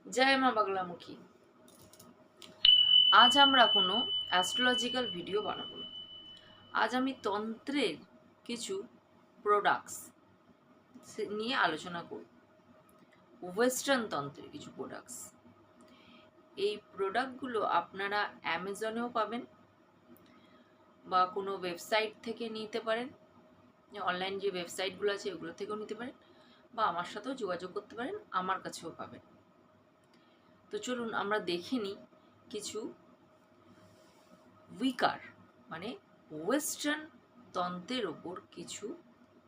জয় মা বাংলামুখী। আজ আমরা কোনো অ্যাস্ট্রোলজিক্যাল ভিডিও বানাবো না। আজ আমি তন্ত্রের কিছু প্রোডাক্টস নিয়ে আলোচনা করব। ওয়েস্টার্ন তন্ত্রের কিছু প্রোডাক্টস। এই প্রোডাক্টগুলো আপনারা অ্যামাজনেও পাবেন বা কোনো ওয়েবসাইট থেকে নিতে পারেন। অনলাইন যে ওয়েবসাইটগুলো আছে ওগুলো থেকেও নিতে পারেন বা আমার সাথেও যোগাযোগ করতে পারেন, আমার কাছেও পাবেন। তো চলুন আমরা দেখে নিই কিছু উইকার মানে ওয়েস্টার্ন তন্ত্রের ওপর কিছু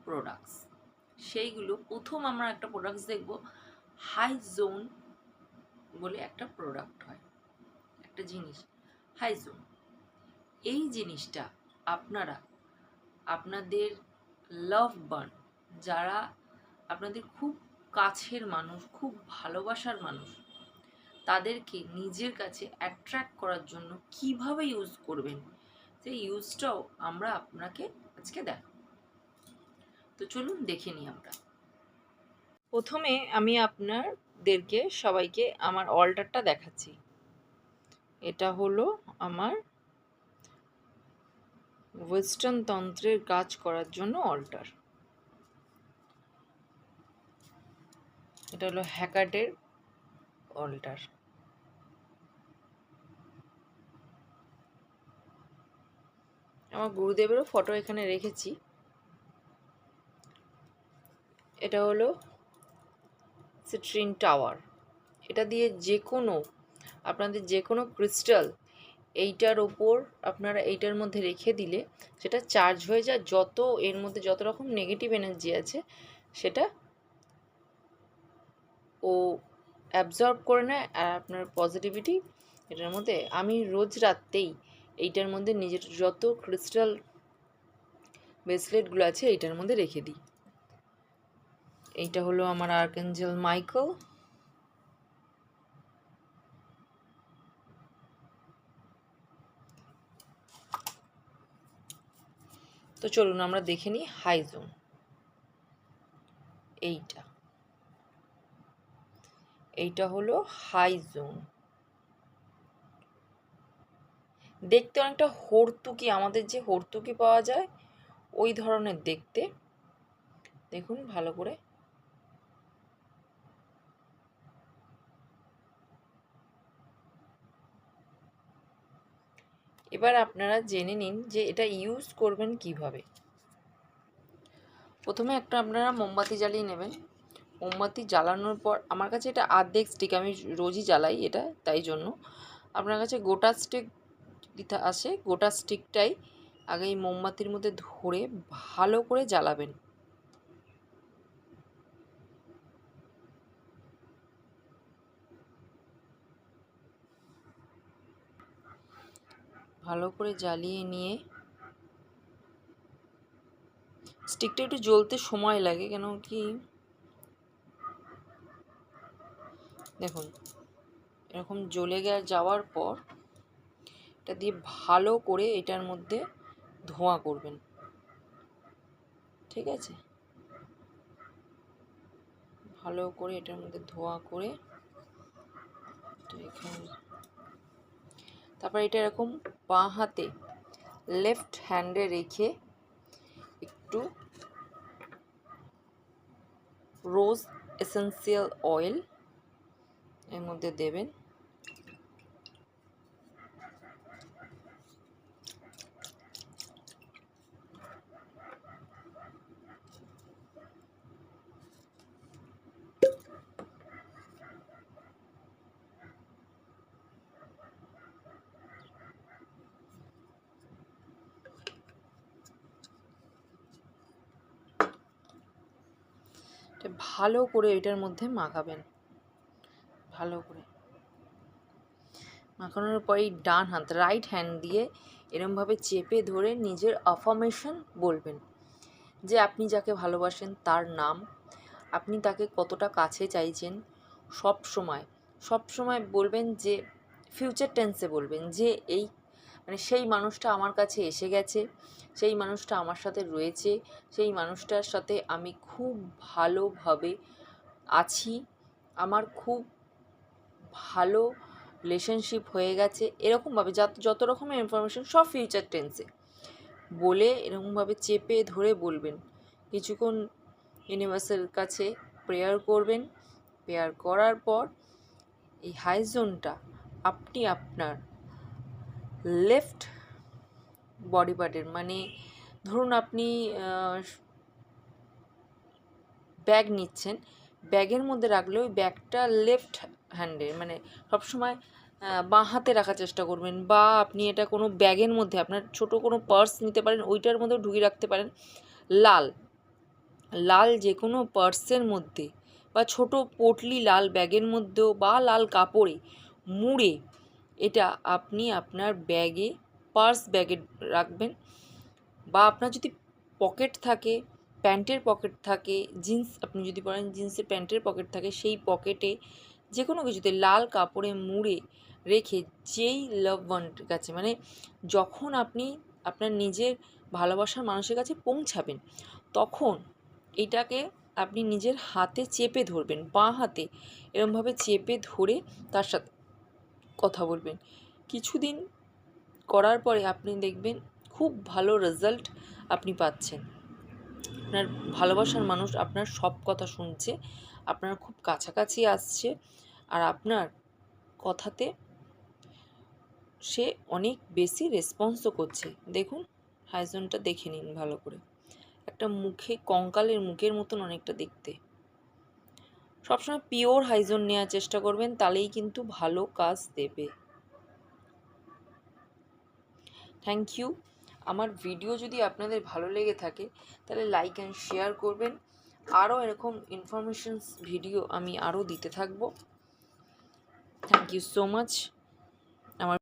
প্রোডাক্টস। সেইগুলো প্রথম আমরা একটা প্রোডাক্টস দেখব, হাই জোন বলে একটা প্রোডাক্ট হয়, একটা জিনিস হাই জোন। এই জিনিসটা আপনারা আপনাদের লাভ বান, যারা আপনাদের খুব কাছের মানুষ, খুব ভালোবাসার মানুষ, তাদেরকে নিজের কাছে অ্যাট্রাক্ট করার জন্য কিভাবে ইউজ করবেন সেই ইউজটাও আমরা আপনাকে আজকে দেখাবো। তো চলুন দেখে নিই আমরা। প্রথমে আমি আপনাদেরকে সবাইকে আমার অল্টারটা দেখাচ্ছি। এটা হলো আমার ওয়েস্টার্ন তন্ত্রের কাজ করার জন্য অল্টার। এটা হলো হ্যাকার্টের অল্টার। আমার গুরুদেবেরও ফটো এখানে রেখেছি। এটা হলো সিট্রিন টাওয়ার। এটা দিয়ে আপনাদের যে কোনো ক্রিস্টাল এইটার ওপর আপনারা এইটার মধ্যে রেখে দিলে সেটা চার্জ হয়ে যায়। এর মধ্যে যত রকম নেগেটিভ এনার্জি আছে সেটা ও অ্যাবজর্ব করে নেয়, আর আপনার পজিটিভিটি এটার মধ্যে। আমি রোজ রাত্রেই এইটার মধ্যে নিজের যত ক্রিস্টাল ব্রেসলেটগুলো আছে এইটার মধ্যে রেখে দিই। এইটা হলো আমার আর্কএঞ্জেল মাইকেল। তো চলুন আমরা দেখে নিই হাই জোন। এইটা হলো হাই জোন। দেখতে অনেকটা হর্তুকি, আমাদের যে হর্তুকি পাওয়া যায় ওই ধরনের দেখতে। দেখুন ভালো করে। এবার আপনারা জেনে নিন যে এটা ইউজ করবেন কিভাবে। প্রথমে আপনারা মোমবাতি জ্বালিয়ে নেবেন। মোমবাতি জ্বালানোর পর, আমার কাছে এটা আর্ধেক স্টিক, আমি রোজই জ্বালাই এটা, তাই জন্য আপনার কাছে গোটা স্টিক দিতে আসে। গোটা স্টিকটাই আগে এই মোমবাতির মধ্যে ধরে ভালো করে জ্বালাবেন। ভালো করে জ্বালিয়ে নিয়ে, স্টিকটা একটু জ্বলতে সময় লাগে, কেন কি দেখুন এরকম জ্বলে যাওয়ার পর এটা দিয়ে ভালো করে এটার মধ্যে ধোঁয়া করবেন। ঠিক আছে, ভালো করে এটার মধ্যে ধোঁয়া করে তারপর এটা এরকম বাঁ হাতে লেফট হ্যান্ডে রেখে একটু রোজ এসেন্সিয়াল অয়েল এর মধ্যে দেবেন। ভালো করে এটার মধ্যে মাখাবেন। ভালো করে মাখানোর পরে ডান হাত রাইট হ্যান্ড দিয়ে এরমভাবে চেপে ধরে নিজের অ্যাফার্মেশন বলবেন, যে আপনি যাকে ভালোবাসেন তার নাম, আপনি তাকে কতটা কাছে চাইছেন। সব সময় বলবেন, যে ফিউচার টেন্সে বলবেন যে এই সেই মানুষটা আমার কাছে এসে গেছে, সেই মানুষটা আমার সাথে রয়েছে, সেই মানুষটার সাথে আমি খুব ভালোভাবে আছি, আমার খুব ভালো রিলেশনশিপ হয়ে গেছে, এরকমভাবে যত রকমের ইনফরমেশন সব ফিউচার টেন্সে বলে এরকমভাবে চেপে ধরে বলবেন। কিছুক্ষণ ইউনিভার্সের কাছে প্রেয়ার করবেন। প্রেয়ার করার পর এই হাই জোনটা আপনি আপনার লেফট বডি পার্টের, মানে ধরুন আপনি ব্যাগ নিচ্ছেন, ব্যাগের মধ্যে রাখলে ওই ব্যাগটা লেফট হ্যান্ডে, মানে সবসময় বাঁ হাতে রাখার চেষ্টা করবেন। বা আপনি এটা কোনো ব্যাগের মধ্যে, আপনার ছোট কোনো পার্স নিতে পারেন, ওইটার মধ্যেও ঢুকিয়ে রাখতে পারেন। লাল যে কোনো পার্সের মধ্যে বা ছোট পটলি লাল ব্যাগের মধ্যেও বা লাল কাপড়ে মুড়ে এটা আপনি আপনার ব্যাগে, পার্স ব্যাগে রাখবেন। বা আপনার যদি পকেট থাকে, প্যান্টের পকেট থাকে, জিন্স আপনি যদি পরেন জিন্সের প্যান্টের পকেট থাকে, সেই পকেটে যে কোনো কিছুতে লাল কাপড়ে মুড়ে রেখে যেই লাভ ওয়ানের কাছে, মানে যখন আপনি আপনার নিজের ভালোবাসার মানুষের কাছে পৌঁছাবেন, তখন এটাকে আপনি নিজের হাতে চেপে ধরবেন, বাঁ হাতে এরমভাবে চেপে ধরে তার সাথে কথা বলবেন। কিছুদিন করার পরে আপনি দেখবেন খুব ভালো রেজাল্ট আপনি পাচ্ছেন। আপনার ভালোবাসার মানুষ আপনার সব কথা শুনছে, আপনার খুব কাছাকাছি আসছে, আর আপনার কথাতে সে অনেক বেশি রেসপন্সও করছে। দেখুন হাইজনটা দেখে নিন ভালো করে, একটা মুখে কঙ্কালের মুখের মতন অনেকটা দেখতে। সবসময় পিওর হাইজন নেওয়ার চেষ্টা করবেন, তাহলেই কিন্তু ভালো কাজ দেবে। Thank you. আমার ভিডিও যদি আপনাদের ভালো লেগে থাকে তাহলে লাইক অ্যান্ড শেয়ার করবেন। আরও এরকম ইনফরমেশনস ভিডিও আমি আরও দিতে থাকবো। Thank you so much. আমার